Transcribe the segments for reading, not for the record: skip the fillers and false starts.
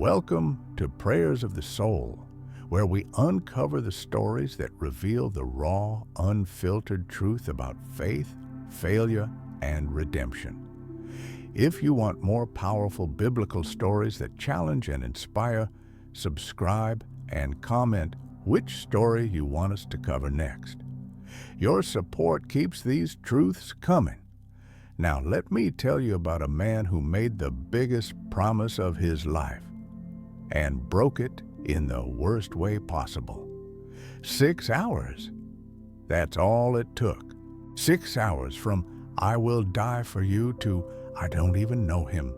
Welcome to Prayers of the Soul, where we uncover the stories that reveal the raw, unfiltered truth about faith, failure, and redemption. If you want more powerful biblical stories that challenge and inspire, subscribe and comment which story you want us to cover next. Your support keeps these truths coming. Now let me tell you about a man who made the biggest promise of his life and broke it in the worst way possible. 6 hours. That's all it took. 6 hours from "I will die for you" to "I don't even know him."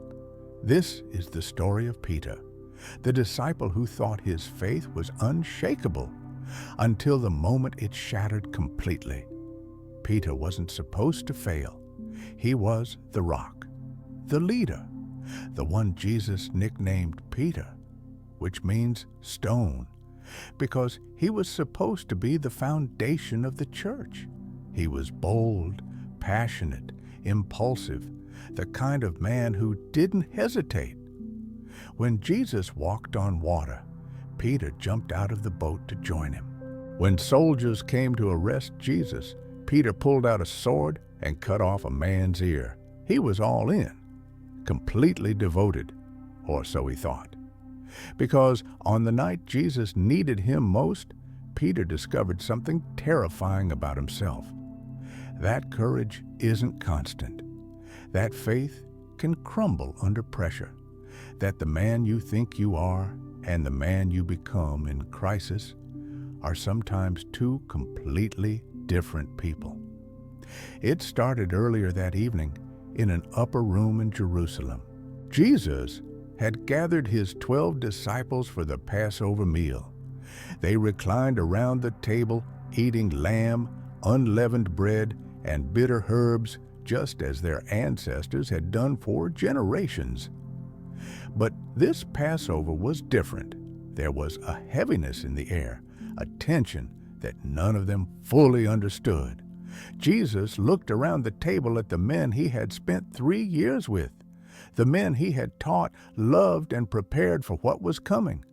This is the story of Peter, the disciple who thought his faith was unshakable until the moment it shattered completely. Peter wasn't supposed to fail. He was the rock, the leader, the one Jesus nicknamed Peter, which means stone, because he was supposed to be the foundation of the church. He was bold, passionate, impulsive, the kind of man who didn't hesitate. When Jesus walked on water, Peter jumped out of the boat to join him. When soldiers came to arrest Jesus, Peter pulled out a sword and cut off a man's ear. He was all in, completely devoted, or so he thought. Because on the night Jesus needed him most, Peter discovered something terrifying about himself. That courage isn't constant. That faith can crumble under pressure. That the man you think you are and the man you become in crisis are sometimes two completely different people. It started earlier that evening in an upper room in Jerusalem. Jesus had gathered his 12 disciples for the Passover meal. They reclined around the table, eating lamb, unleavened bread, and bitter herbs, just as their ancestors had done for generations. But this Passover was different. There was a heaviness in the air, a tension that none of them fully understood. Jesus looked around the table at the men he had spent 3 years with, the men he had taught, loved, and prepared for what was coming,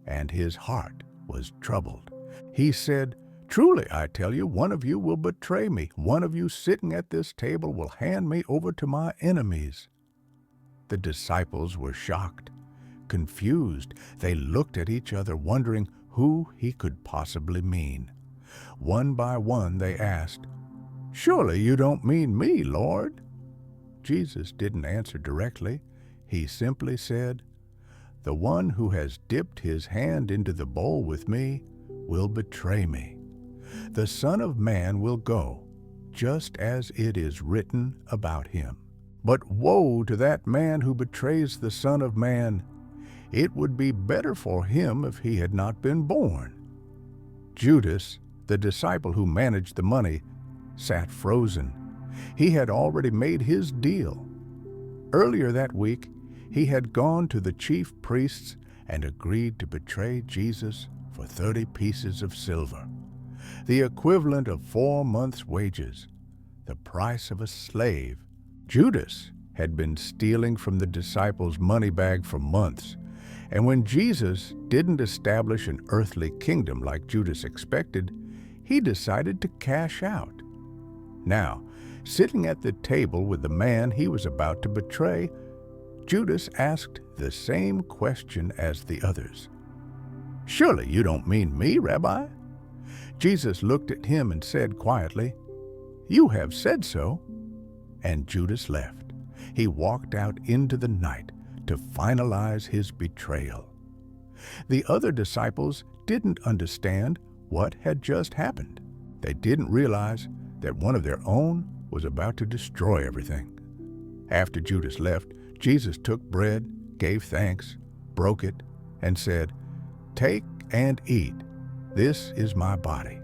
and his heart was troubled. He said, "Truly, I tell you, one of you will betray me. One of you sitting at this table will hand me over to my enemies." The disciples were shocked, confused. They looked at each other, wondering who he could possibly mean. One by one, they asked, "Surely you don't mean me, Lord?" Jesus didn't answer directly. He simply said, "The one who has dipped his hand into the bowl with me will betray me. The Son of Man will go, just as it is written about him. But woe to that man who betrays the Son of Man! It would be better for him if he had not been born." Judas, the disciple who managed the money, sat frozen. He had already made his deal. Earlier that week, he had gone to the chief priests and agreed to betray Jesus for 30 pieces of silver, the equivalent of 4 months' wages, the price of a slave. Judas had been stealing from the disciples' money bag for months, and when Jesus didn't establish an earthly kingdom like Judas expected, he decided to cash out. Now, sitting at the table with the man he was about to betray, Judas asked the same question as the others. "Surely you don't mean me, Rabbi?" Jesus looked at him and said quietly, "You have said so." And Judas left. He walked out into the night to finalize his betrayal. The other disciples didn't understand what had just happened. They didn't realize that one of their own was about to destroy everything. After Judas left, Jesus took bread, gave thanks, broke it, and said, "Take and eat. This is my body."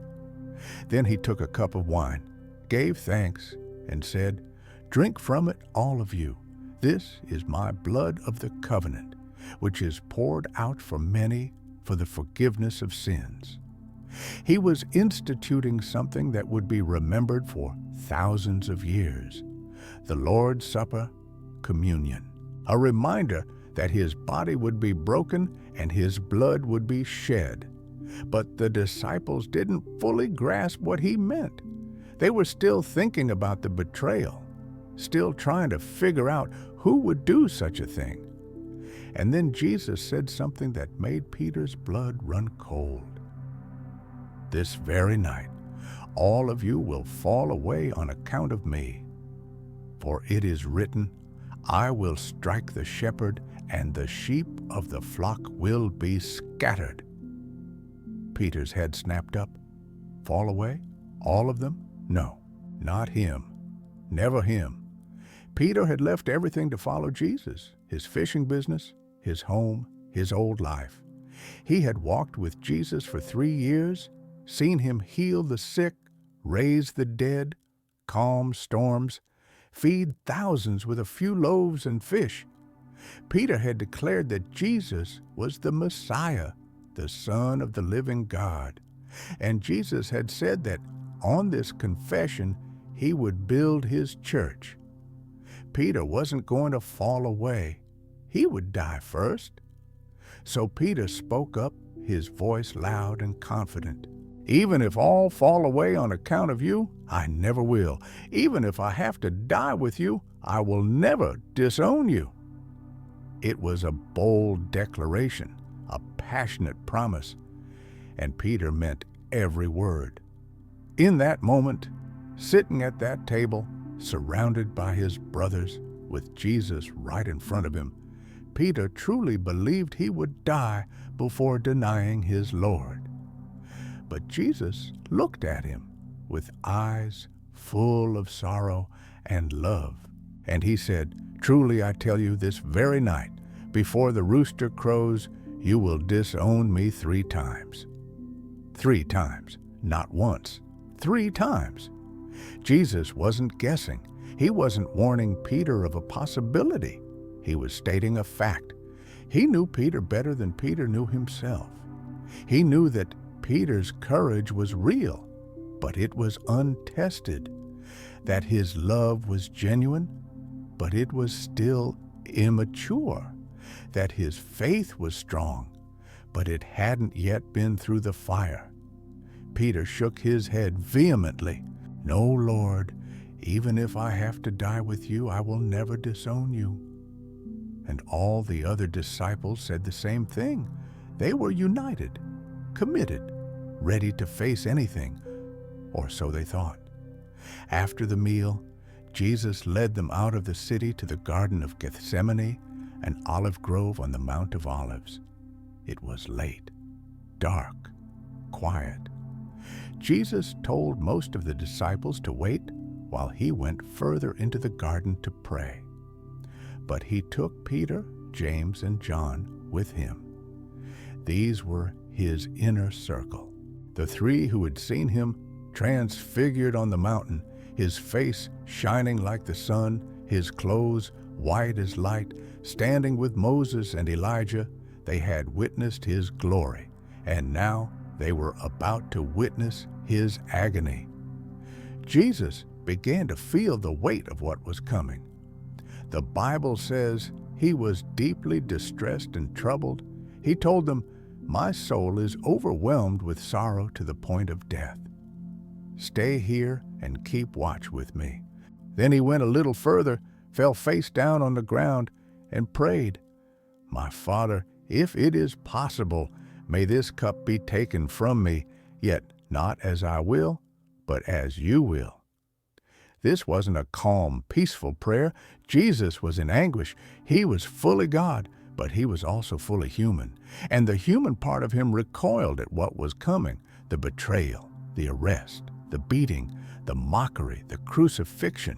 Then he took a cup of wine, gave thanks, and said, "Drink from it, all of you. This is my blood of the covenant, which is poured out for many for the forgiveness of sins." He was instituting something that would be remembered for thousands of years: the Lord's Supper, communion, a reminder that his body would be broken and his blood would be shed. But the disciples didn't fully grasp what he meant. They were still thinking about the betrayal, still trying to figure out who would do such a thing. And then Jesus said something that made Peter's blood run cold. "This very night, all of you will fall away on account of me. For it is written, I will strike the shepherd, and the sheep of the flock will be scattered." Peter's head snapped up. Fall away? All of them? No, not him. Never him. Peter had left everything to follow Jesus, his fishing business, his home, his old life. He had walked with Jesus for 3 years, seen him heal the sick, raise the dead, calm storms, feed thousands with a few loaves and fish. Peter had declared that Jesus was the Messiah, the Son of the living God. And Jesus had said that on this confession, he would build his church. Peter wasn't going to fall away. He would die first. So Peter spoke up, his voice loud and confident. "Even if all fall away on account of you, I never will. Even if I have to die with you, I will never disown you." It was a bold declaration, a passionate promise, and Peter meant every word. In that moment, sitting at that table, surrounded by his brothers, with Jesus right in front of him, Peter truly believed he would die before denying his Lord. But Jesus looked at him with eyes full of sorrow and love, and he said, "Truly I tell you, this very night, before the rooster crows, you will disown me 3 times. 3 times, not once, 3 times. Jesus wasn't guessing. He wasn't warning Peter of a possibility. He was stating a fact. He knew Peter better than Peter knew himself. He knew that Peter's courage was real, but it was untested. That his love was genuine, but it was still immature. That his faith was strong, but it hadn't yet been through the fire. Peter shook his head vehemently. "No, Lord, even if I have to die with you, I will never disown you." And all the other disciples said the same thing. They were united, committed, ready to face anything, or so they thought. After the meal, Jesus led them out of the city to the Garden of Gethsemane, an olive grove on the Mount of Olives. It was late, dark, quiet. Jesus told most of the disciples to wait while he went further into the garden to pray. But he took Peter, James, and John with him. These were his inner circle, the 3 who had seen him transfigured on the mountain, his face shining like the sun, his clothes white as light, standing with Moses and Elijah. They had witnessed his glory, and now they were about to witness his agony. Jesus began to feel the weight of what was coming. The Bible says he was deeply distressed and troubled. He told them, "My soul is overwhelmed with sorrow to the point of death. Stay here and keep watch with me." Then he went a little further, fell face down on the ground, and prayed, "My Father, if it is possible, may this cup be taken from me, yet not as I will, but as you will." This wasn't a calm, peaceful prayer. Jesus was in anguish. He was fully God, but he was also fully human. And the human part of him recoiled at what was coming: the betrayal, the arrest, the beating, the mockery, the crucifixion.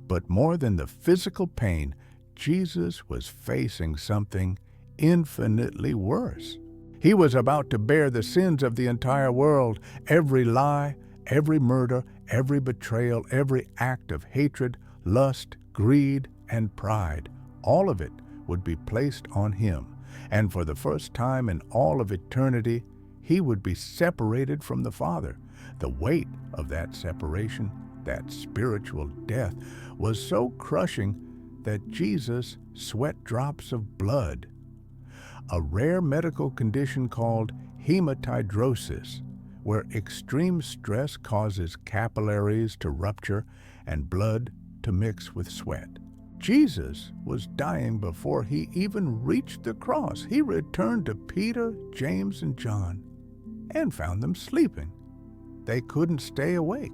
But more than the physical pain, Jesus was facing something infinitely worse. He was about to bear the sins of the entire world. Every lie, every murder, every betrayal, every act of hatred, lust, greed, and pride, all of it would be placed on him. And for the first time in all of eternity, he would be separated from the Father. The weight of that separation, that spiritual death, was so crushing that Jesus sweat drops of blood, a rare medical condition called hematidrosis, where extreme stress causes capillaries to rupture and blood to mix with sweat. Jesus was dying before he even reached the cross. He returned to Peter, James, and John and found them sleeping. They couldn't stay awake,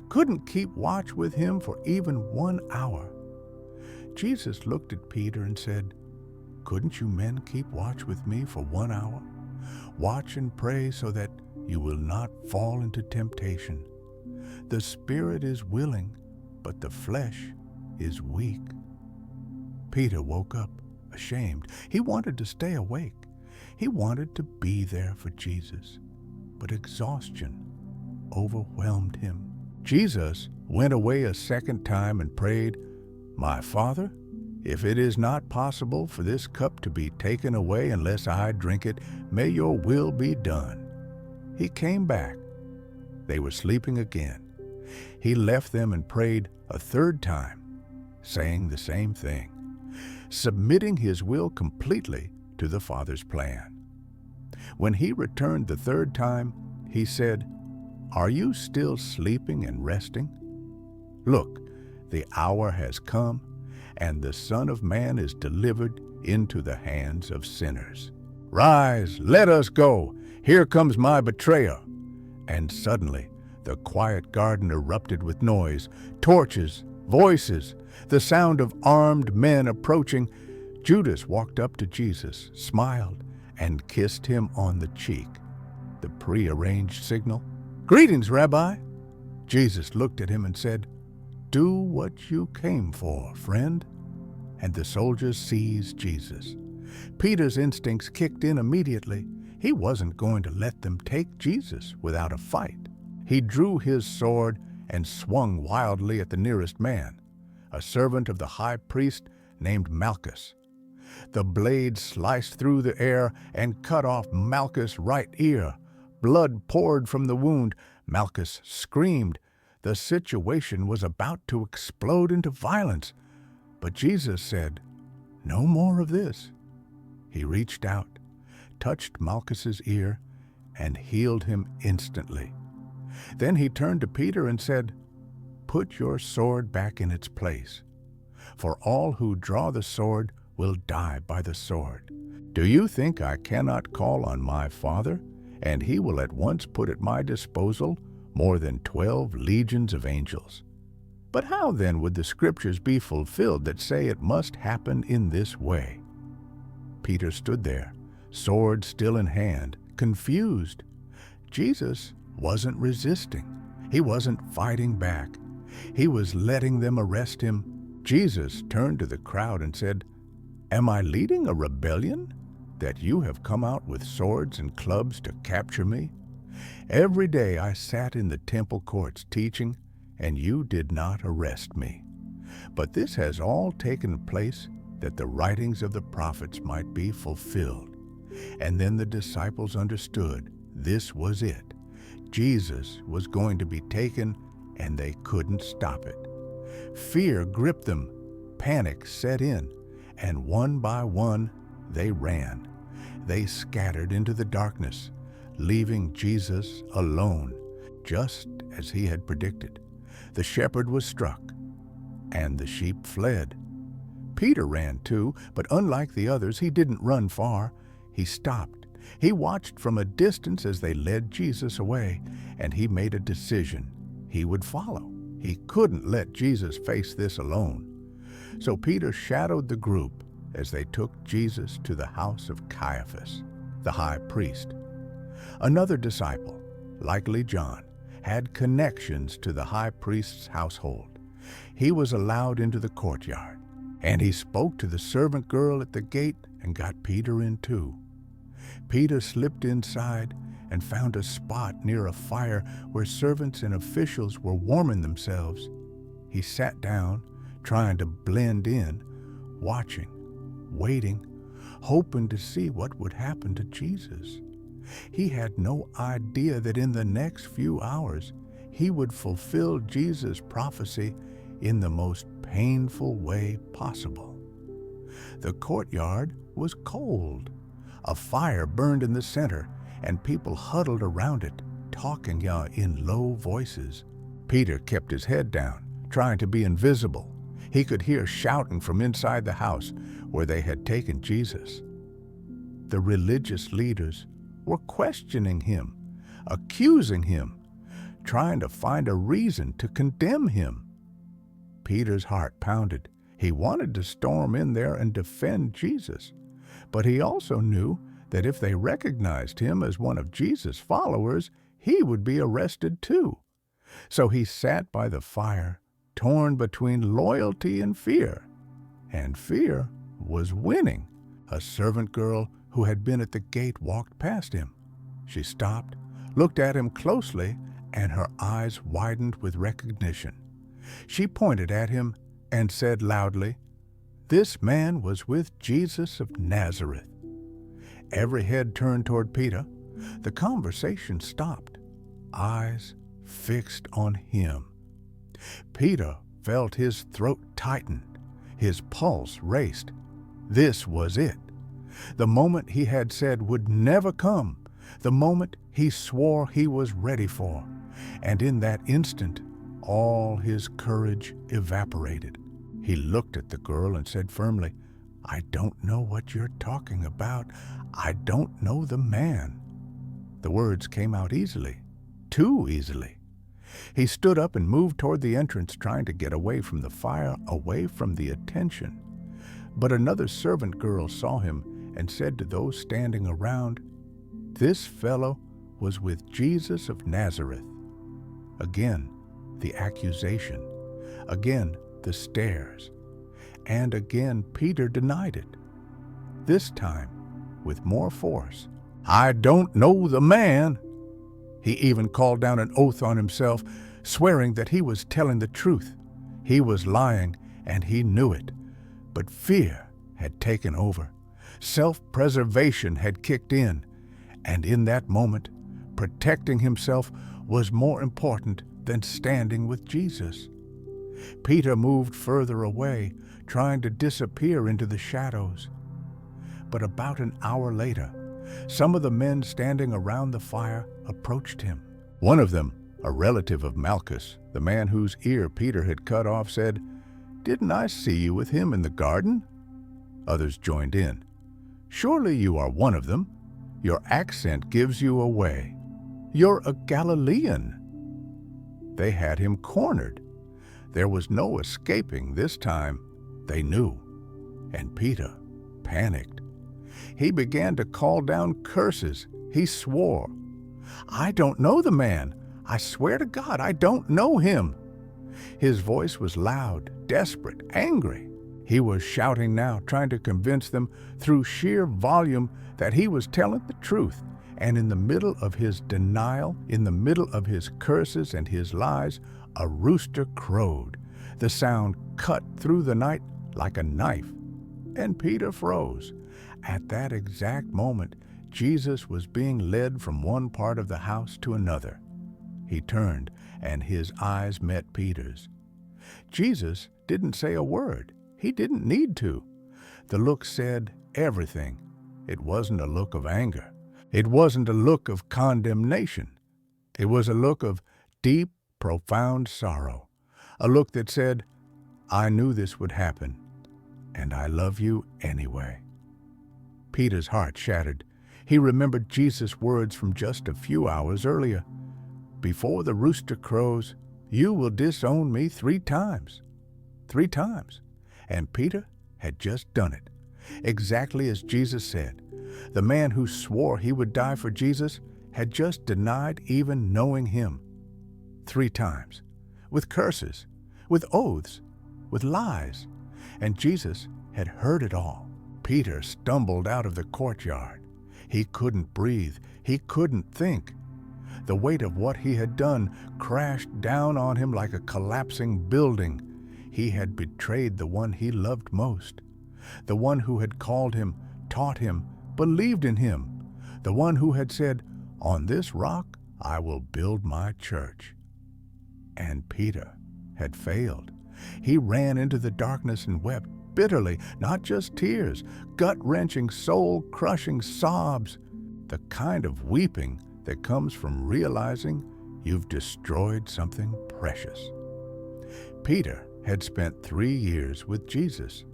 couldn't keep watch with him for even 1 hour. Jesus looked at Peter and said, "Couldn't you men keep watch with me for 1 hour? Watch and pray so that you will not fall into temptation. The spirit is willing, but the flesh is weak." Peter woke up, ashamed. He wanted to stay awake. He wanted to be there for Jesus, but exhaustion overwhelmed him. Jesus went away a second time and prayed, "My Father, if it is not possible for this cup to be taken away unless I drink it, may your will be done." He came back. They were sleeping again. He left them and prayed a third time, saying the same thing, submitting his will completely to the Father's plan. When he returned the third time, he said, "Are you still sleeping and resting? Look, the hour has come, and the Son of Man is delivered into the hands of sinners. Rise, let us go. Here comes my betrayer." And suddenly, the quiet garden erupted with noise, torches, voices, the sound of armed men approaching. Judas walked up to Jesus, smiled, and kissed him on the cheek. The prearranged signal. "Greetings, Rabbi." Jesus looked at him and said, "Do what you came for, friend." And the soldiers seized Jesus. Peter's instincts kicked in immediately. He wasn't going to let them take Jesus without a fight. He drew his sword and swung wildly at the nearest man, a servant of the high priest named Malchus. The blade sliced through the air and cut off Malchus' right ear. Blood poured from the wound. Malchus screamed. The situation was about to explode into violence. But Jesus said, "No more of this." He reached out, touched Malchus's ear, and healed him instantly. Then he turned to Peter and said, "Put your sword back in its place, for all who draw the sword will die by the sword. Do you think I cannot call on my Father, and he will at once put at my disposal more than 12 legions of angels? But how then would the scriptures be fulfilled that say it must happen in this way?" Peter stood there, sword still in hand, confused. Jesus wasn't resisting. He wasn't fighting back. He was letting them arrest him. Jesus turned to the crowd and said, "Am I leading a rebellion, that you have come out with swords and clubs to capture me? Every day I sat in the temple courts teaching, and you did not arrest me. But this has all taken place that the writings of the prophets might be fulfilled." And then the disciples understood this was it. Jesus was going to be taken, and they couldn't stop it. Fear gripped them. Panic set in, and one by one they ran. They scattered into the darkness, leaving Jesus alone, just as he had predicted. The shepherd was struck, and the sheep fled. Peter ran too, but unlike the others, he didn't run far. He stopped. He watched from a distance as they led Jesus away, and he made a decision. He would follow. He couldn't let Jesus face this alone. So Peter shadowed the group as they took Jesus to the house of Caiaphas, the high priest. Another disciple, likely John, had connections to the high priest's household. He was allowed into the courtyard, and he spoke to the servant girl at the gate and got Peter in too. Peter slipped inside and found a spot near a fire where servants and officials were warming themselves. He sat down, trying to blend in, watching, waiting, hoping to see what would happen to Jesus. He had no idea that in the next few hours he would fulfill Jesus' prophecy in the most painful way possible. The courtyard was cold. A fire burned in the center, and people huddled around it, talking in low voices. Peter kept his head down, trying to be invisible. He could hear shouting from inside the house where they had taken Jesus. The religious leaders were questioning him, accusing him, trying to find a reason to condemn him. Peter's heart pounded. He wanted to storm in there and defend Jesus, but he also knew that if they recognized him as one of Jesus' followers, he would be arrested too. So he sat by the fire, torn between loyalty and fear. And fear was winning. A servant girl who had been at the gate walked past him. She stopped, looked at him closely, and her eyes widened with recognition. She pointed at him and said loudly, "This man was with Jesus of Nazareth." Every head turned toward Peter. The conversation stopped, eyes fixed on him. Peter felt his throat tighten. His pulse raced. This was it. The moment he had said would never come. The moment he swore he was ready for. And in that instant, all his courage evaporated. He looked at the girl and said firmly, "I don't know what you're talking about. I don't know the man." The words came out easily, too easily. He stood up and moved toward the entrance, trying to get away from the fire, away from the attention. But another servant girl saw him and said to those standing around, "This fellow was with Jesus of Nazareth." Again, the accusation. Again, the stares. And again, Peter denied it. This time, with more force. "I don't know the man." He even called down an oath on himself, swearing that he was telling the truth. He was lying, and he knew it. But fear had taken over. Self-preservation had kicked in. And in that moment, protecting himself was more important than standing with Jesus. Peter moved further away, trying to disappear into the shadows. But about an hour later, some of the men standing around the fire approached him. One of them, a relative of Malchus, the man whose ear Peter had cut off, said, "Didn't I see you with him in the garden?" Others joined in. "Surely you are one of them. Your accent gives you away. You're a Galilean." They had him cornered. There was no escaping this time, they knew. And Peter panicked. He began to call down curses. He swore, "I don't know the man. I swear to God, I don't know him." His voice was loud, desperate, angry. He was shouting now, trying to convince them through sheer volume that he was telling the truth. And in the middle of his denial, in the middle of his curses and his lies, a rooster crowed. The sound cut through the night like a knife. And Peter froze. At that exact moment, Jesus was being led from one part of the house to another. He turned, and his eyes met Peter's. Jesus didn't say a word. He didn't need to. The look said everything. It wasn't a look of anger. It wasn't a look of condemnation. It was a look of deep, profound sorrow. A look that said, "I knew this would happen, and I love you anyway." Peter's heart shattered. He remembered Jesus' words from just a few hours earlier. "Before the rooster crows, you will disown me 3 times. 3 times. And Peter had just done it, exactly as Jesus said. The man who swore he would die for Jesus had just denied even knowing him. 3 times. With curses, with oaths, with lies. And Jesus had heard it all. Peter stumbled out of the courtyard. He couldn't breathe. He couldn't think. The weight of what he had done crashed down on him like a collapsing building. He had betrayed the one he loved most, the one who had called him, taught him, believed in him, the one who had said, "On this rock I will build my church." And Peter had failed. He ran into the darkness and wept bitterly, not just tears, gut-wrenching, soul-crushing sobs, the kind of weeping that comes from realizing you've destroyed something precious. Peter had spent 3 years with Jesus.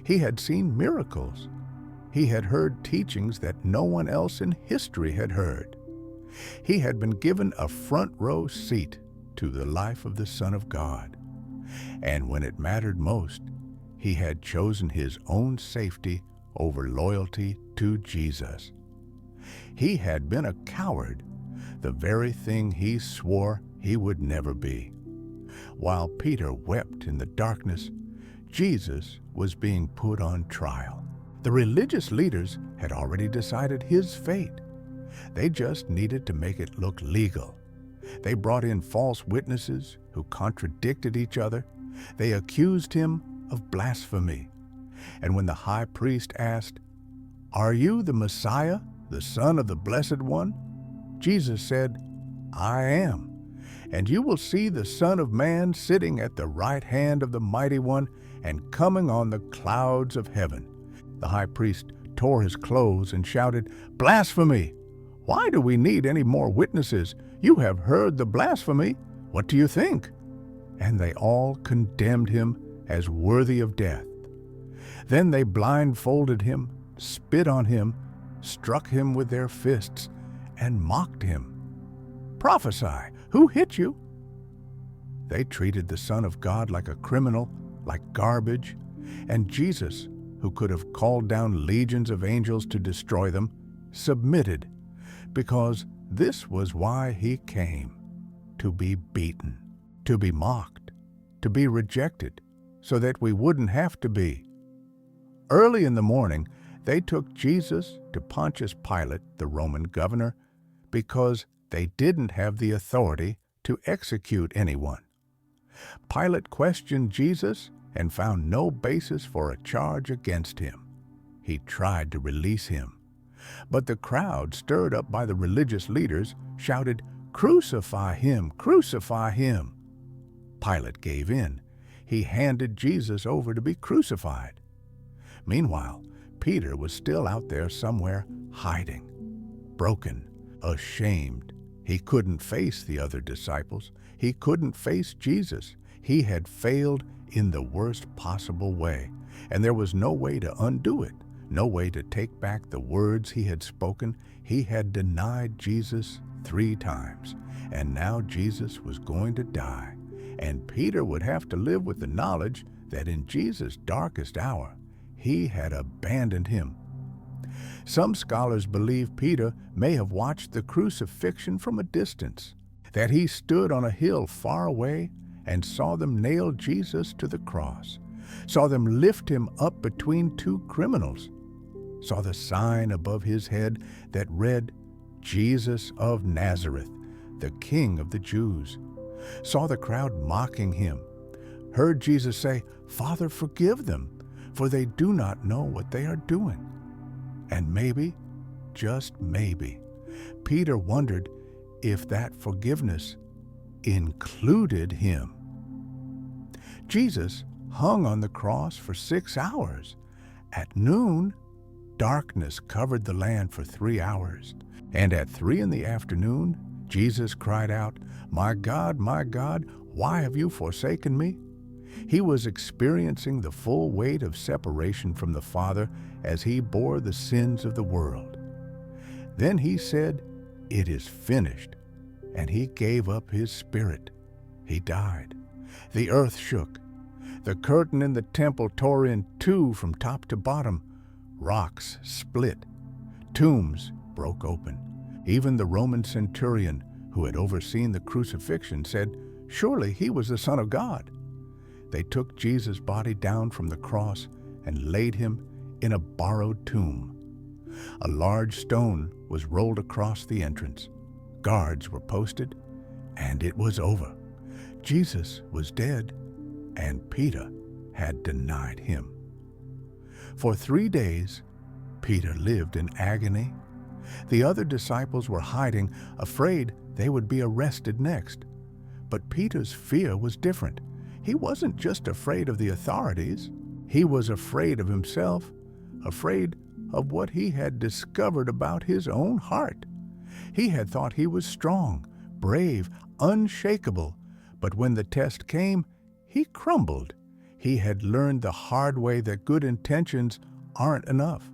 He had seen miracles. He had heard teachings that no one else in history had heard. He had been given a front-row seat to the life of the Son of God. And when it mattered most, he had chosen his own safety over loyalty to Jesus. He had been a coward, the very thing he swore he would never be. While Peter wept in the darkness, Jesus was being put on trial. The religious leaders had already decided his fate. They just needed to make it look legal. They brought in false witnesses who contradicted each other. They accused him of blasphemy. And when the high priest asked, "Are you the Messiah, the Son of the Blessed One?" Jesus said, "I am. And you will see the Son of Man sitting at the right hand of the Mighty One and coming on the clouds of heaven." The high priest tore his clothes and shouted, "Blasphemy! Why do we need any more witnesses? You have heard the blasphemy. What do you think?" And they all condemned him as worthy of death. Then they blindfolded him, spit on him, struck him with their fists, and mocked him. "Prophesy! Who hit you?" They treated the Son of God like a criminal, like garbage, and Jesus, who could have called down legions of angels to destroy them, submitted, because this was why he came: to be beaten, to be mocked, to be rejected, so that we wouldn't have to be. Early in the morning, they took Jesus to Pontius Pilate, the Roman governor, because they didn't have the authority to execute anyone. Pilate questioned Jesus and found no basis for a charge against him. He tried to release him. But the crowd, stirred up by the religious leaders, shouted, "Crucify him! Crucify him!" Pilate gave in. He handed Jesus over to be crucified. Meanwhile, Peter was still out there somewhere, hiding, broken, ashamed. He couldn't face the other disciples. He couldn't face Jesus. He had failed in the worst possible way, and there was no way to undo it, no way to take back the words he had spoken. He had denied Jesus 3 times, and now Jesus was going to die, and Peter would have to live with the knowledge that in Jesus' darkest hour, he had abandoned him. Some scholars believe Peter may have watched the crucifixion from a distance, that he stood on a hill far away and saw them nail Jesus to the cross, saw them lift him up between 2 criminals, saw the sign above his head that read, "Jesus of Nazareth, the King of the Jews," saw the crowd mocking him, heard Jesus say, "Father, forgive them, for they do not know what they are doing." And maybe, just maybe, Peter wondered if that forgiveness included him. Jesus hung on the cross for 6 hours. At noon, darkness covered the land for 3 hours. And at 3 in the afternoon, Jesus cried out, my God, why have you forsaken me?" He was experiencing the full weight of separation from the Father as he bore the sins of the world. Then he said, "It is finished," and he gave up his spirit. He died. The earth shook. The curtain in the temple tore in 2 from top to bottom. Rocks split. Tombs broke open. Even the Roman centurion who had overseen the crucifixion said, "Surely he was the Son of God." They took Jesus' body down from the cross and laid him in a borrowed tomb. A large stone was rolled across the entrance. Guards were posted, and it was over. Jesus was dead, and Peter had denied him. For 3 days, Peter lived in agony. The other disciples were hiding, afraid they would be arrested next. But Peter's fear was different. he wasn't just afraid of the authorities. He was afraid of himself, afraid of what he had discovered about his own heart. He had thought he was strong, brave, unshakable, but when the test came, he crumbled. He had learned the hard way that good intentions aren't enough.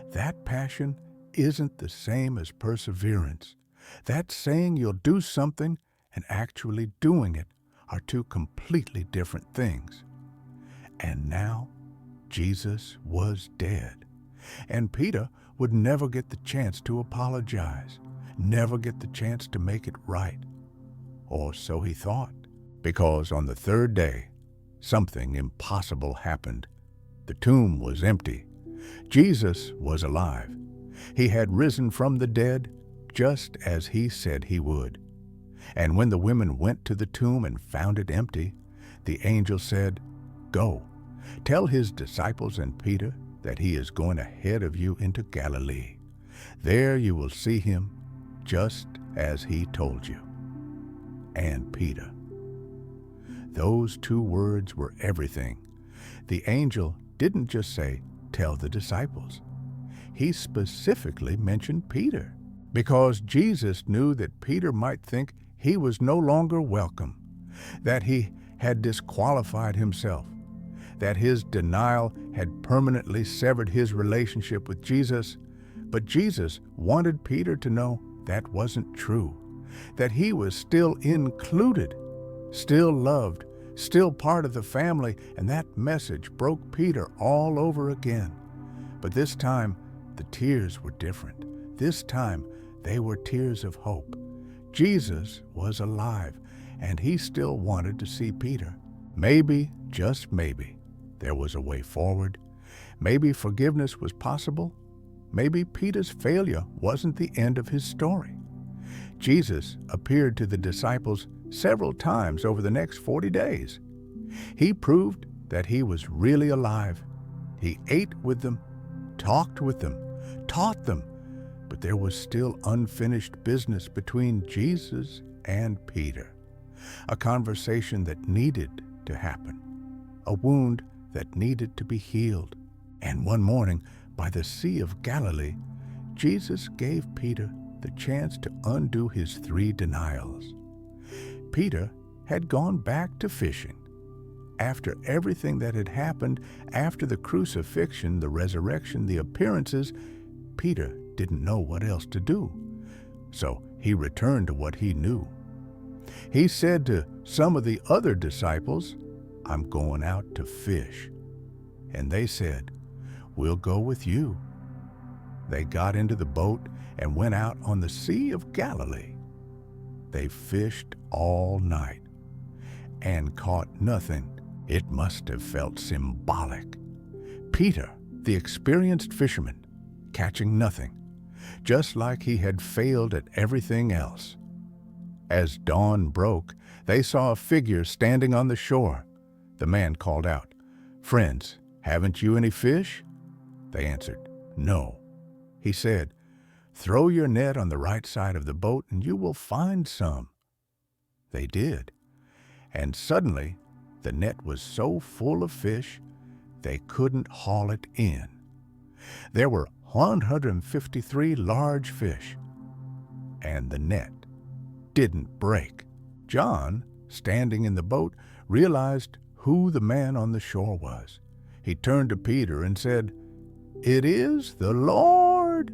That passion isn't the same as perseverance. That saying you'll do something and actually doing it are two completely different things. And now, Jesus was dead. And Peter would never get the chance to apologize, never get the chance to make it right. Or so he thought, because on the third day, something impossible happened. The tomb was empty. Jesus was alive. He had risen from the dead, just as he said he would. And when the women went to the tomb and found it empty, the angel said, "Go, tell his disciples and Peter that he is going ahead of you into Galilee. There you will see him, just as he told you." And Peter. Those two words were everything. The angel didn't just say, "Tell the disciples." He specifically mentioned Peter, because Jesus knew that Peter might think he was no longer welcome, that he had disqualified himself, that his denial had permanently severed his relationship with Jesus. But Jesus wanted Peter to know that wasn't true, that he was still included, still loved, still part of the family, and that message broke Peter all over again. But this time, the tears were different. This time, they were tears of hope. Jesus was alive, and he still wanted to see Peter. Maybe, just maybe, there was a way forward. Maybe forgiveness was possible. Maybe Peter's failure wasn't the end of his story. Jesus appeared to the disciples several times over the next 40 days. He proved that he was really alive. He ate with them, talked with them, taught them, but there was still unfinished business between Jesus and Peter. A conversation that needed to happen, a wound that needed to be healed. And one morning, by the Sea of Galilee, Jesus gave Peter the chance to undo his 3 denials. Peter had gone back to fishing. After everything that had happened, after the crucifixion, the resurrection, the appearances, Peter didn't know what else to do. So he returned to what he knew. He said to some of the other disciples, "I'm going out to fish." And they said, "We'll go with you." They got into the boat and went out on the Sea of Galilee. They fished all night and caught nothing. It must have felt symbolic. Peter, the experienced fisherman, catching nothing, just like he had failed at everything else. As dawn broke, they saw a figure standing on the shore. The man called out, "Friends, haven't you any fish?" They answered, "No." He said, "Throw your net on the right side of the boat and you will find some." They did. And suddenly, the net was so full of fish, they couldn't haul it in. There were 153 large fish, and the net didn't break. John, standing in the boat, realized who the man on the shore was. He turned to Peter and said, "It is the Lord."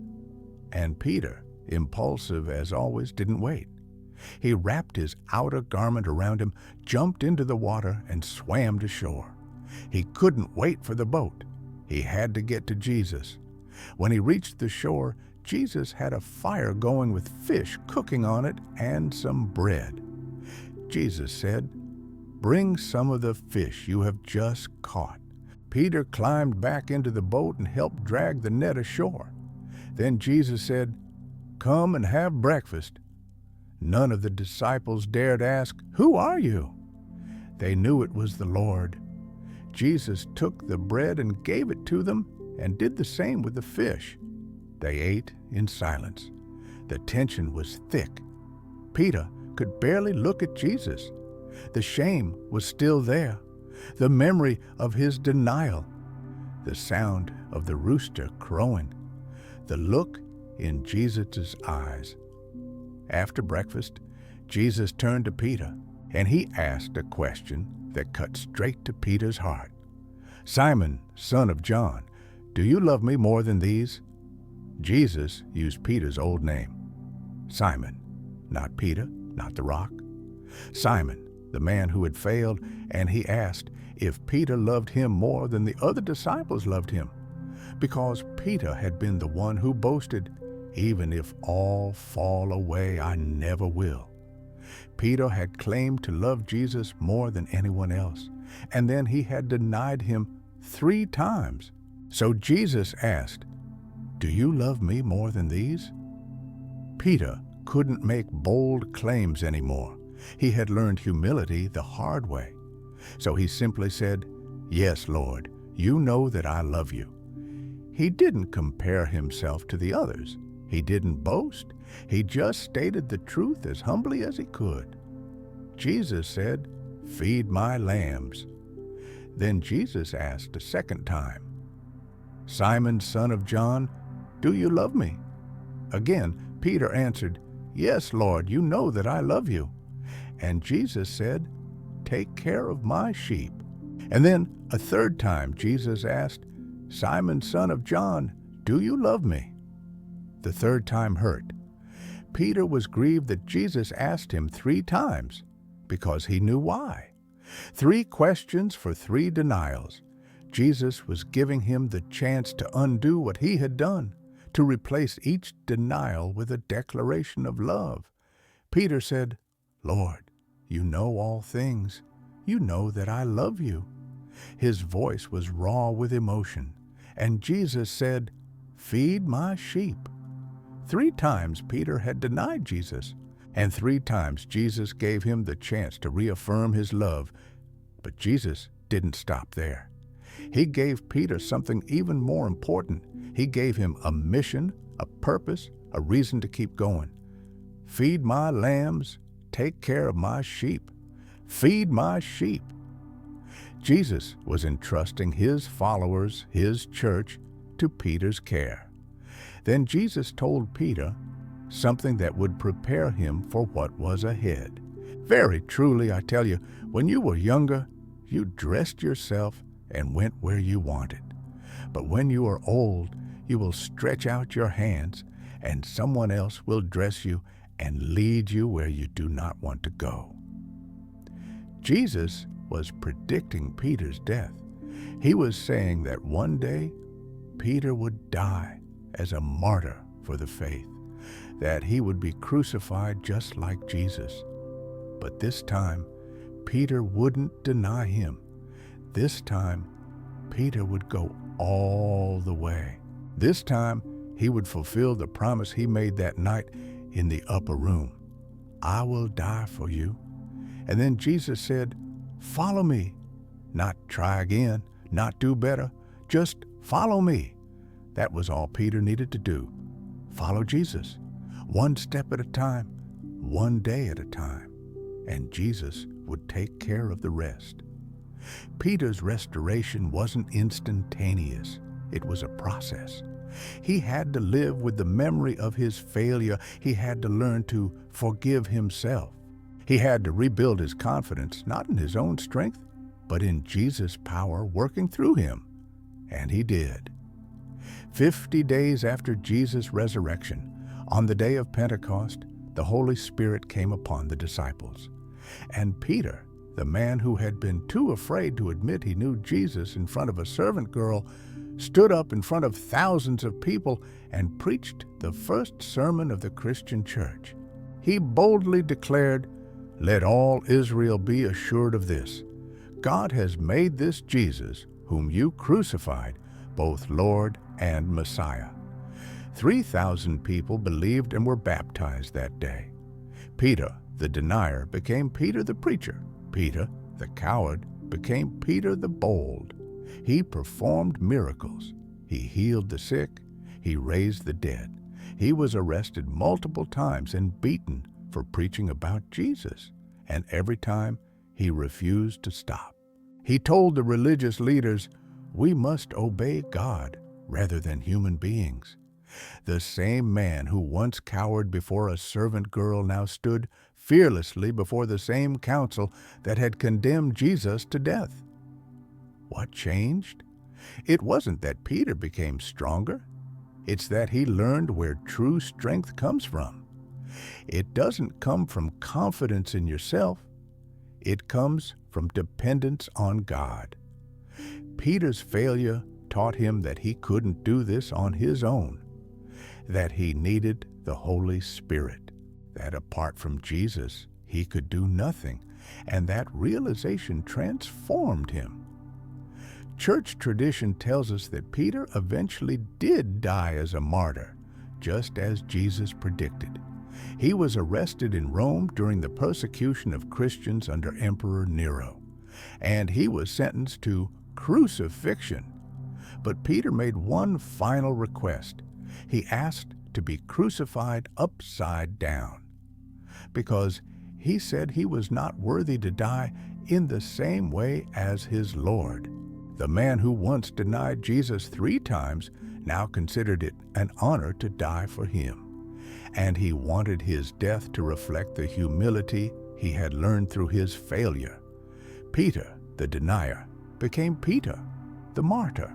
And Peter, impulsive as always, didn't wait. He wrapped his outer garment around him, jumped into the water, and swam to shore. He couldn't wait for the boat. He had to get to Jesus. When he reached the shore, Jesus had a fire going with fish cooking on it and some bread. Jesus said, "Bring some of the fish you have just caught." Peter climbed back into the boat and helped drag the net ashore. Then Jesus said, "Come and have breakfast." None of the disciples dared ask, "Who are you?" They knew it was the Lord. Jesus took the bread and gave it to them and did the same with the fish. They ate in silence. The tension was thick. Peter could barely look at Jesus. The shame was still there. the memory of his denial, the sound of the rooster crowing, the look in Jesus' eyes. After breakfast, Jesus turned to Peter, and he asked a question that cut straight to Peter's heart. "Simon, son of John, do you love me more than these?" Jesus used Peter's old name, Simon, not Peter, not the rock. Simon, the man who had failed, and he asked if Peter loved him more than the other disciples loved him, because Peter had been the one who boasted, "Even if all fall away, I never will." Peter had claimed to love Jesus more than anyone else, and then he had denied him 3 times. So Jesus asked, "Do you love me more than these?" Peter couldn't make bold claims anymore. He had learned humility the hard way. So he simply said, "Yes, Lord, you know that I love you." He didn't compare himself to the others. He didn't boast. He just stated the truth as humbly as he could. Jesus said, "Feed my lambs." Then Jesus asked a second time, "Simon, son of John, do you love me?" Again, Peter answered, "Yes, Lord, you know that I love you." And Jesus said, "Take care of my sheep." And then a third time Jesus asked, "Simon, son of John, do you love me?" The third time hurt. Peter was grieved that Jesus asked him 3 times, because he knew why. 3 questions for 3 denials. Jesus was giving him the chance to undo what he had done, to replace each denial with a declaration of love. Peter said, "Lord, you know all things. You know that I love you." His voice was raw with emotion, and Jesus said, "Feed my sheep." 3 times Peter had denied Jesus, and 3 times Jesus gave him the chance to reaffirm his love. But Jesus didn't stop there. He gave Peter something even more important. He gave him a mission, a purpose, a reason to keep going. Feed my lambs, take care of my sheep. Feed my sheep. Jesus was entrusting his followers, his church, to Peter's care. Then Jesus told Peter something that would prepare him for what was ahead. "Very truly, I tell you, when you were younger, you dressed yourself and went where you wanted. But when you are old, you will stretch out your hands, and someone else will dress you and lead you where you do not want to go." Jesus was predicting Peter's death. He was saying that one day Peter would die as a martyr for the faith, that he would be crucified just like Jesus. But this time, Peter wouldn't deny him. This time, Peter would go all the way. This time, he would fulfill the promise he made that night in the upper room. "I will die for you." And then Jesus said, "Follow me." Not try again, not do better, just follow me. That was all Peter needed to do. Follow Jesus, one step at a time, one day at a time, and Jesus would take care of the rest. Peter's restoration wasn't instantaneous. It was a process. He had to live with the memory of his failure. He had to learn to forgive himself. He had to rebuild his confidence, not in his own strength, but in Jesus' power working through him. And he did. 50 days after Jesus' resurrection, on the day of Pentecost, the Holy Spirit came upon the disciples. And Peter, the man who had been too afraid to admit he knew Jesus in front of a servant girl, stood up in front of thousands of people and preached the first sermon of the Christian church. He boldly declared, "Let all Israel be assured of this. God has made this Jesus, whom you crucified, both Lord and Messiah." 3,000 people believed and were baptized that day. Peter, the denier, became Peter the preacher. Peter, the coward, became Peter the bold. He performed miracles. He healed the sick. He raised the dead. He was arrested multiple times and beaten for preaching about Jesus. And every time, he refused to stop. He told the religious leaders, "We must obey God rather than human beings." The same man who once cowered before a servant girl now stood fearlessly before the same council that had condemned Jesus to death. What changed? It wasn't that Peter became stronger. It's that he learned where true strength comes from. It doesn't come from confidence in yourself. It comes from dependence on God. Peter's failure taught him that he couldn't do this on his own, that he needed the Holy Spirit, that apart from Jesus, he could do nothing, and that realization transformed him. Church tradition tells us that Peter eventually did die as a martyr, just as Jesus predicted. He was arrested in Rome during the persecution of Christians under Emperor Nero, and he was sentenced to crucifixion. But Peter made one final request. He asked to be crucified upside down, because he said he was not worthy to die in the same way as his Lord. The man who once denied Jesus 3 times now considered it an honor to die for him, and he wanted his death to reflect the humility he had learned through his failure. Peter, the denier, became Peter, the martyr.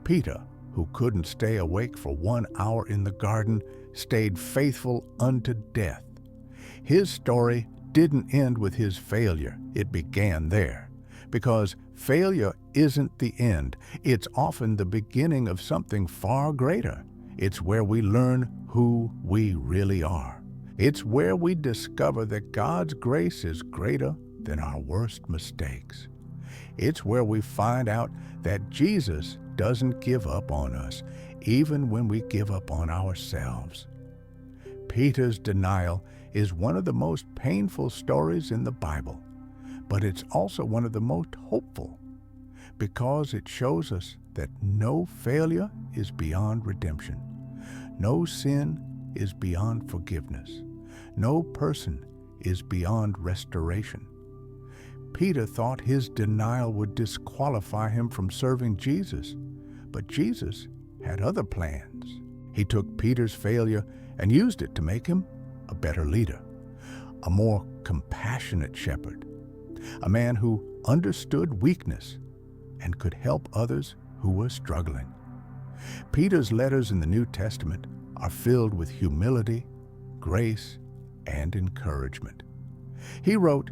Peter, who couldn't stay awake for 1 hour in the garden, stayed faithful unto death. His story didn't end with his failure. It began there. Because failure isn't the end. It's often the beginning of something far greater. It's where we learn who we really are. It's where we discover that God's grace is greater than our worst mistakes. It's where we find out that Jesus doesn't give up on us, even when we give up on ourselves. Peter's denial is one of the most painful stories in the Bible, but it's also one of the most hopeful, because it shows us that no failure is beyond redemption. No sin is beyond forgiveness. No person is beyond restoration. Peter thought his denial would disqualify him from serving Jesus, but Jesus had other plans. He took Peter's failure and used it to make him a better leader, a more compassionate shepherd, a man who understood weakness and could help others who were struggling. Peter's letters in the New Testament are filled with humility, grace, and encouragement. He wrote,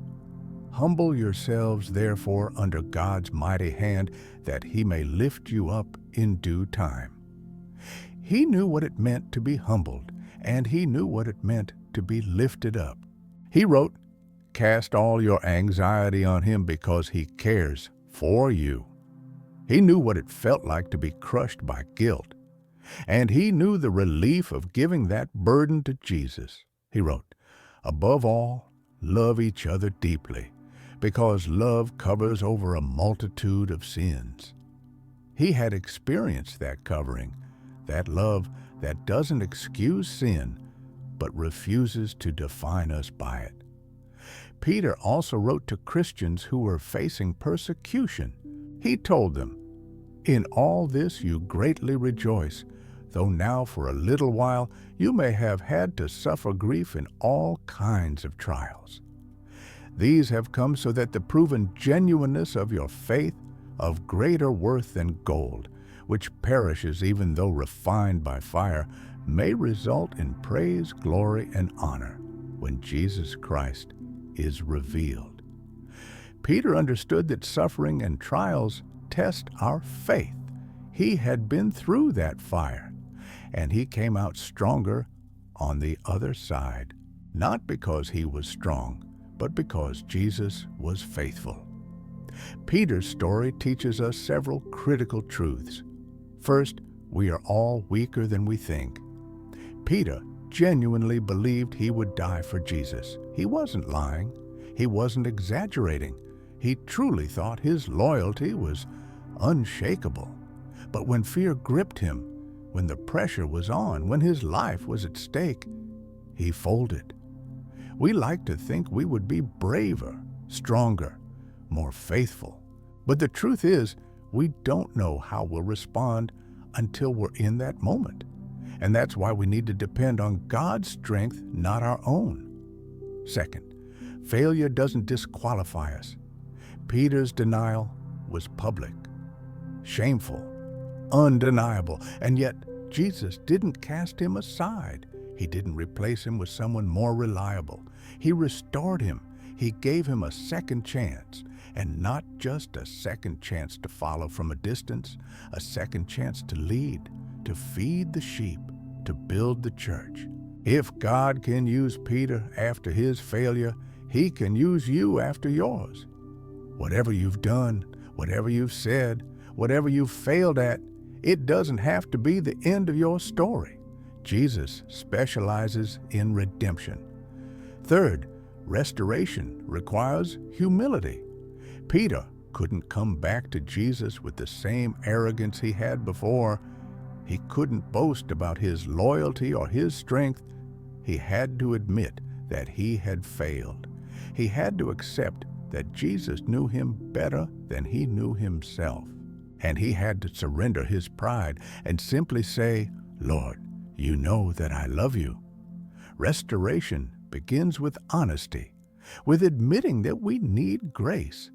"Humble yourselves, therefore, under God's mighty hand, that he may lift you up in due time." He knew what it meant to be humbled, and he knew what it meant to be lifted up. He wrote, "Cast all your anxiety on him because he cares for you." He knew what it felt like to be crushed by guilt, and he knew the relief of giving that burden to Jesus. He wrote, "Above all, love each other deeply, because love covers over a multitude of sins." He had experienced that covering, that love that doesn't excuse sin, but refuses to define us by it. Peter also wrote to Christians who were facing persecution. He told them, "In all this you greatly rejoice, though now for a little while you may have had to suffer grief in all kinds of trials. These have come so that the proven genuineness of your faith, of greater worth than gold, which perishes even though refined by fire, may result in praise, glory, and honor when Jesus Christ is revealed." Peter understood that suffering and trials test our faith. He had been through that fire, and he came out stronger on the other side, not because he was strong, but because Jesus was faithful. Peter's story teaches us several critical truths. First, we are all weaker than we think. Peter genuinely believed he would die for Jesus. He wasn't lying. He wasn't exaggerating. He truly thought his loyalty was unshakable. But when fear gripped him, when the pressure was on, when his life was at stake, he folded. We like to think we would be braver, stronger, more faithful, But the truth is, we don't know how we'll respond until we're in that moment. And that's why we need to depend on God's strength, not our own. Second, failure doesn't disqualify us. Peter's denial was public, shameful, undeniable, and yet Jesus didn't cast him aside. He didn't replace him with someone more reliable. He restored him. He gave him a second chance, and not just a second chance to follow from a distance, a second chance to lead, to feed the sheep, to build the church. If God can use Peter after his failure, he can use you after yours. Whatever you've done, whatever you've said, whatever you've failed at, it doesn't have to be the end of your story. Jesus specializes in redemption. Third, restoration requires humility. Peter couldn't come back to Jesus with the same arrogance he had before. He couldn't boast about his loyalty or his strength. He had to admit that he had failed. He had to accept that Jesus knew him better than he knew himself. And he had to surrender his pride and simply say, "Lord, you know that I love you." Restoration begins with honesty, with admitting that we need grace,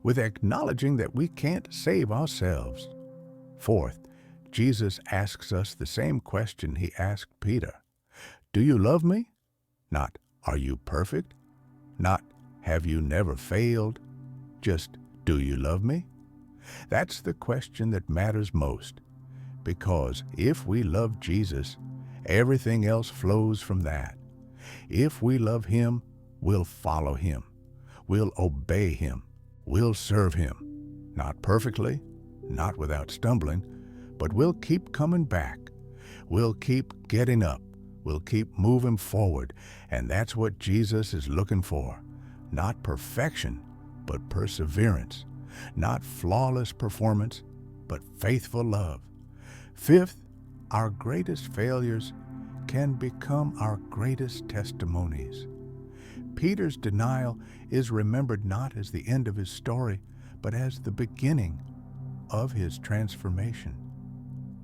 with acknowledging that we can't save ourselves. Fourth, Jesus asks us the same question he asked Peter. Do you love me? Not, are you perfect? Not, have you never failed? Just, do you love me? That's the question that matters most, because if we love Jesus, everything else flows from that. If we love him, we'll follow him. We'll obey him. We'll serve him. Not perfectly, not without stumbling, but we'll keep coming back. We'll keep getting up. We'll keep moving forward. And that's what Jesus is looking for. Not perfection, but perseverance. Not flawless performance, but faithful love. Fifth, our greatest failures can become our greatest testimonies. Peter's denial is remembered not as the end of his story, but as the beginning of his transformation.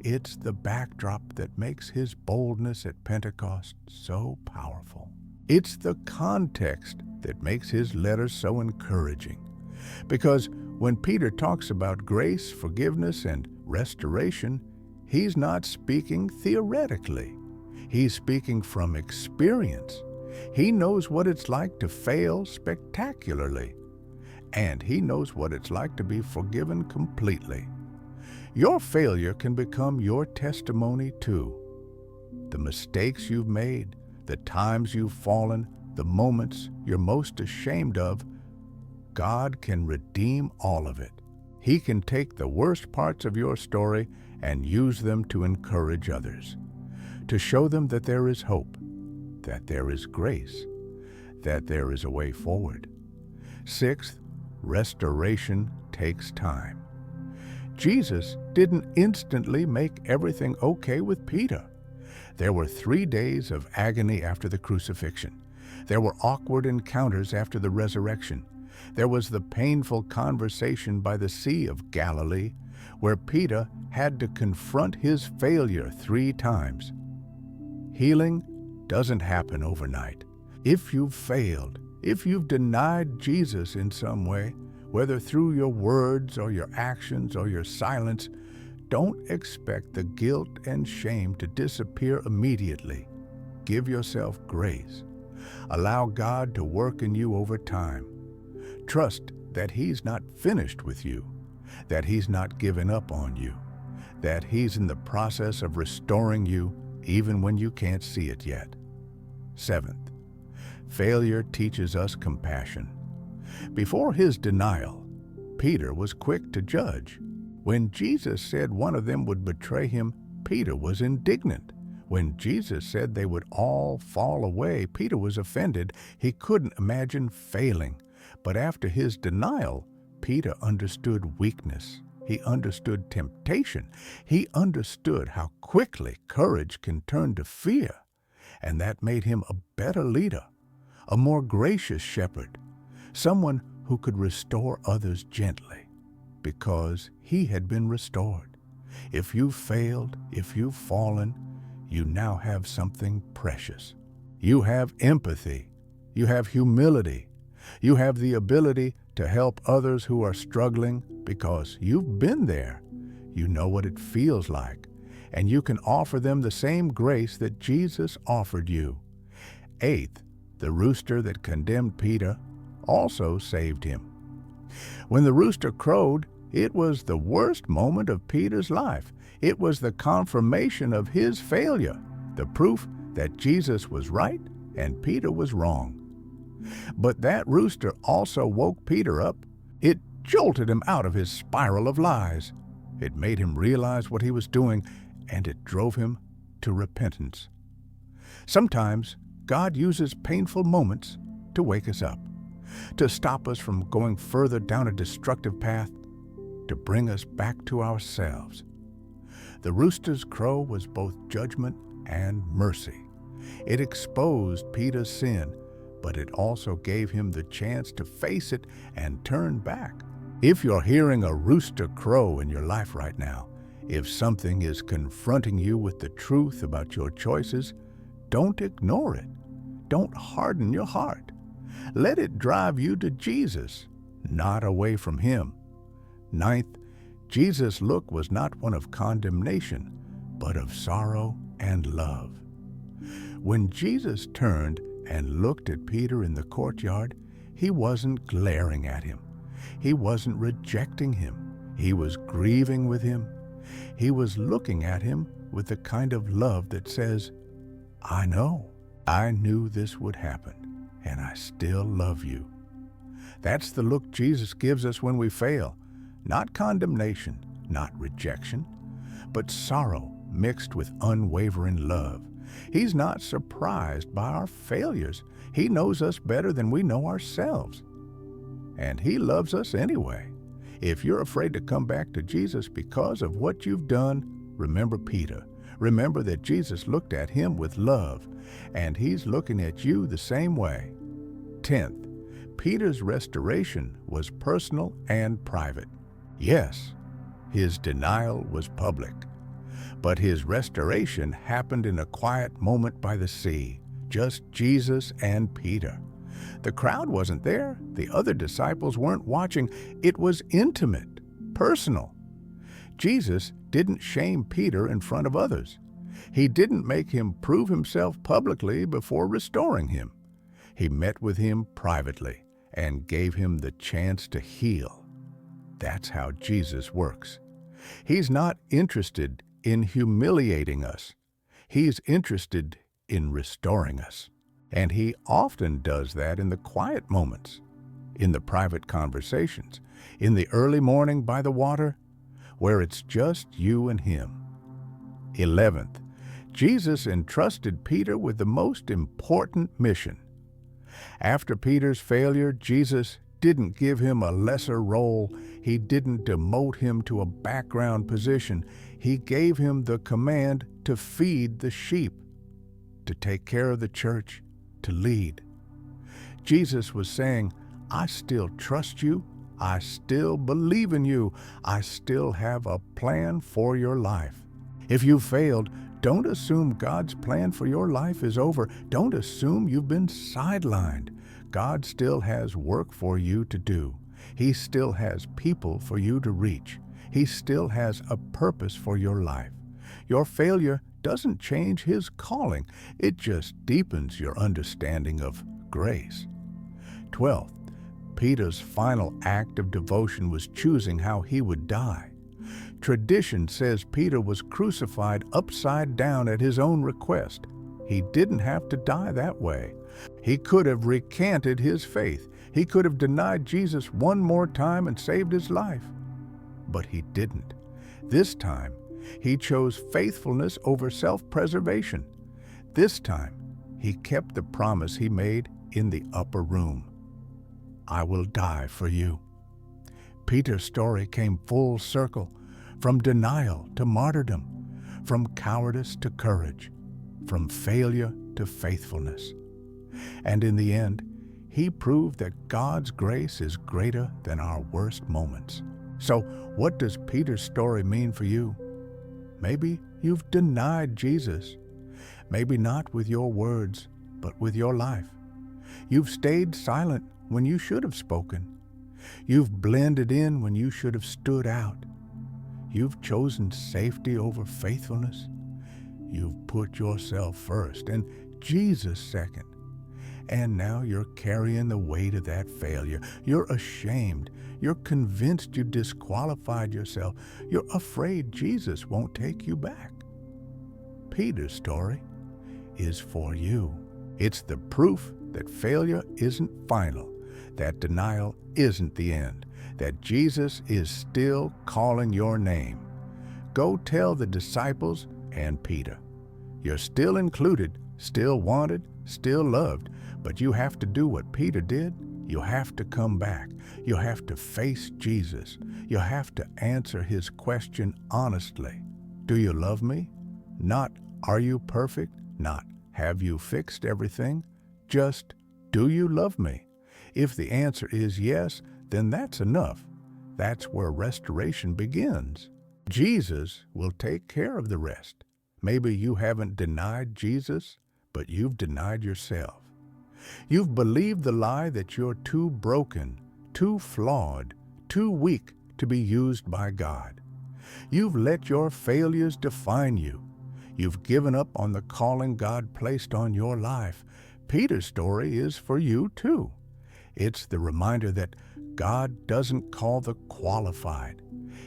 It's the backdrop that makes his boldness at Pentecost so powerful. It's the context that makes his letter so encouraging. Because when Peter talks about grace, forgiveness, and restoration, he's not speaking theoretically. He's speaking from experience. He knows what it's like to fail spectacularly, and he knows what it's like to be forgiven completely. Your failure can become your testimony too. The mistakes you've made, the times you've fallen, the moments you're most ashamed of, God can redeem all of it. He can take the worst parts of your story and use them to encourage others, to show them that there is hope, that there is grace, that there is a way forward. Sixth, restoration takes time. Jesus didn't instantly make everything okay with Peter. There were 3 days of agony after the crucifixion. There were awkward encounters after the resurrection. There was the painful conversation by the Sea of Galilee, where Peter had to confront his failure 3 times. Healing doesn't happen overnight. If you've failed, if you've denied Jesus in some way, whether through your words or your actions or your silence, don't expect the guilt and shame to disappear immediately. Give yourself grace. Allow God to work in you over time. Trust that He's not finished with you, that He's not given up on you, that He's in the process of restoring you even when you can't see it yet. Seventh, failure teaches us compassion. Before his denial, Peter was quick to judge. When Jesus said one of them would betray him, Peter was indignant. When Jesus said they would all fall away, Peter was offended. He couldn't imagine failing. But after his denial, Peter understood weakness. He understood temptation. He understood how quickly courage can turn to fear. And that made him a better leader, a more gracious shepherd, someone who could restore others gently. because he had been restored. If you've failed, if you've fallen, you now have something precious. You have empathy. You have humility. You have the ability to help others who are struggling because you've been there. You know what it feels like, and you can offer them the same grace that Jesus offered you. Eighth, the rooster that condemned Peter also saved him. When the rooster crowed, it was the worst moment of Peter's life. It was the confirmation of his failure, the proof that Jesus was right and Peter was wrong. But that rooster also woke Peter up. It jolted him out of his spiral of lies. It made him realize what he was doing, and it drove him to repentance. Sometimes God uses painful moments to wake us up, to stop us from going further down a destructive path, to bring us back to ourselves. The rooster's crow was both judgment and mercy. It exposed Peter's sin, but it also gave him the chance to face it and turn back. If you're hearing a rooster crow in your life right now, if something is confronting you with the truth about your choices, don't ignore it. Don't harden your heart. Let it drive you to Jesus, not away from him. Ninth, Jesus' look was not one of condemnation, but of sorrow and love. When Jesus turned and looked at Peter in the courtyard, he wasn't glaring at him. He wasn't rejecting him. He was grieving with him. He was looking at him with the kind of love that says, I know, I knew this would happen, and I still love you. That's the look Jesus gives us when we fail. Not condemnation, not rejection, but sorrow mixed with unwavering love. He's not surprised by our failures. He knows us better than we know ourselves. And he loves us anyway. If you're afraid to come back to Jesus because of what you've done, remember Peter. Remember that Jesus looked at him with love, and he's looking at you the same way. 10th, Peter's restoration was personal and private. Yes, his denial was public, but his restoration happened in a quiet moment by the sea, just Jesus and Peter. The crowd wasn't there. The other disciples weren't watching. It was intimate, personal. Jesus didn't shame Peter in front of others. He didn't make him prove himself publicly before restoring him. He met with him privately and gave him the chance to heal. That's how Jesus works. He's not interested in humiliating us. He's interested in restoring us. And he often does that in the quiet moments, in the private conversations, in the early morning by the water, where it's just you and him. 11th, Jesus entrusted Peter with the most important mission. After Peter's failure, Jesus didn't give him a lesser role. He didn't demote him to a background position. He gave him the command to feed the sheep, to take care of the church, to lead. Jesus was saying, I still trust you. I still believe in you. I still have a plan for your life. If you failed, don't assume God's plan for your life is over. Don't assume you've been sidelined. God still has work for you to do. He still has people for you to reach. He still has a purpose for your life. Your failure doesn't change his calling. It just deepens your understanding of grace. 12th, Peter's final act of devotion was choosing how he would die. Tradition says Peter was crucified upside down at his own request. He didn't have to die that way. He could have recanted his faith. He could have denied Jesus one more time and saved his life. But he didn't. This time, he chose faithfulness over self-preservation. This time, he kept the promise he made in the upper room. I will die for you. Peter's story came full circle, from denial to martyrdom, from cowardice to courage, from failure to faithfulness. And in the end, he proved that God's grace is greater than our worst moments. So, what does Peter's story mean for you? Maybe you've denied Jesus. Maybe not with your words, but with your life. You've stayed silent when you should have spoken. You've blended in when you should have stood out. You've chosen safety over faithfulness. You've put yourself first and Jesus second. And now you're carrying the weight of that failure. You're ashamed. You're convinced you disqualified yourself. You're afraid Jesus won't take you back. Peter's story is for you. It's the proof that failure isn't final, that denial isn't the end, that Jesus is still calling your name. Go tell the disciples and Peter. You're still included, still wanted, still loved, but you have to do what Peter did. You have to come back. You have to face Jesus. You have to answer his question honestly. Do you love me? Not, are you perfect? Not, have you fixed everything? Just, do you love me? If the answer is yes, then that's enough. That's where restoration begins. Jesus will take care of the rest. Maybe you haven't denied Jesus, but you've denied yourself. You've believed the lie that you're too broken, too flawed, too weak to be used by God. You've let your failures define you. You've given up on the calling God placed on your life. Peter's story is for you too. It's the reminder that God doesn't call the qualified.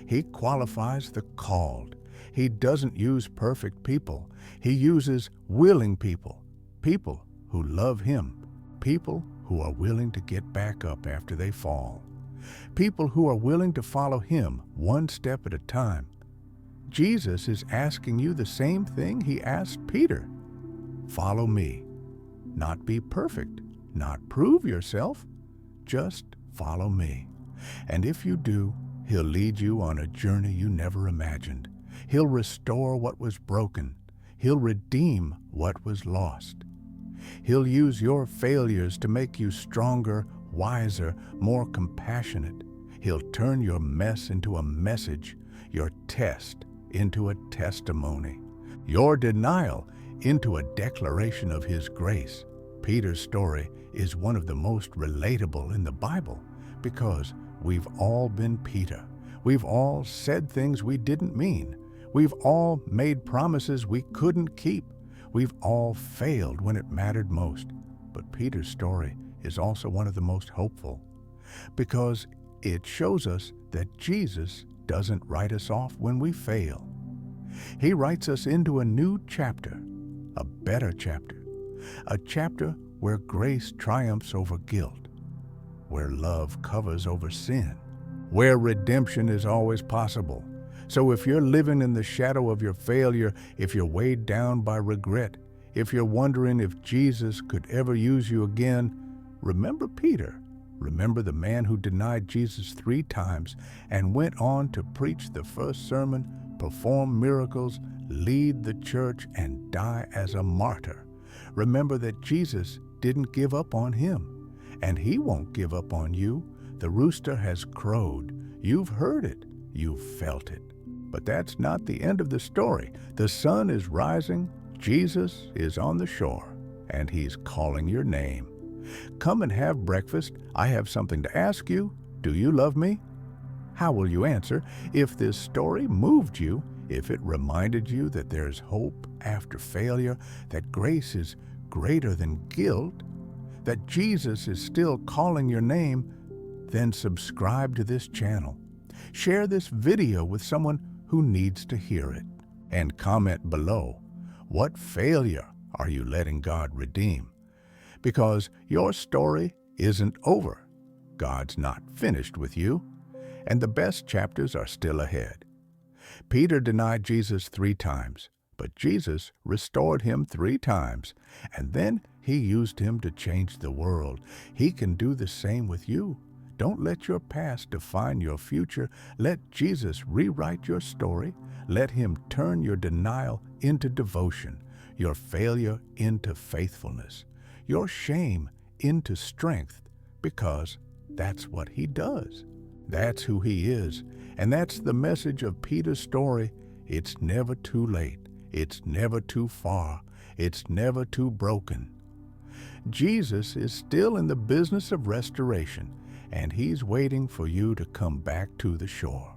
He qualifies the called. He doesn't use perfect people. He uses willing people, people who love him, people who are willing to get back up after they fall, people who are willing to follow him one step at a time. Jesus is asking you the same thing he asked Peter. Follow me. Not be perfect, not prove yourself, just follow me. And if you do, he'll lead you on a journey you never imagined. He'll restore what was broken. He'll redeem what was lost. He'll use your failures to make you stronger, wiser, more compassionate. He'll turn your mess into a message, your test into a testimony, your denial into a declaration of his grace. Peter's story is one of the most relatable in the Bible because we've all been Peter. We've all said things we didn't mean. We've all made promises we couldn't keep. We've all failed when it mattered most. But Peter's story is also one of the most hopeful because it shows us that Jesus doesn't write us off when we fail. He writes us into a new chapter, a better chapter, a chapter where grace triumphs over guilt, where love covers over sin, where redemption is always possible. So if you're living in the shadow of your failure, if you're weighed down by regret, if you're wondering if Jesus could ever use you again, remember Peter. Remember the man who denied Jesus 3 times and went on to preach the first sermon, perform miracles, lead the church, and die as a martyr. Remember that Jesus didn't give up on him, and he won't give up on you. The rooster has crowed. You've heard it. You've felt it. But that's not the end of the story. The sun is rising. Jesus is on the shore, and he's calling your name. Come and have breakfast. I have something to ask you. Do you love me? How will you answer if this story moved you, if it reminded you that there's hope after failure, that grace is greater than guilt, that Jesus is still calling your name? Then subscribe to this channel. Share this video with someone who needs to hear it. And comment below, what failure are you letting God redeem? Because your story isn't over. God's not finished with you, and the best chapters are still ahead. Peter denied Jesus 3 times, but Jesus restored him 3 times, and then he used him to change the world. He can do the same with you. Don't let your past define your future. Let Jesus rewrite your story. Let him turn your denial into devotion, your failure into faithfulness, your shame into strength, because that's what he does. That's who He is, and that's the message of Peter's story. It's never too late. It's never too far. It's never too broken. Jesus is still in the business of restoration, and He's waiting for you to come back to the shore.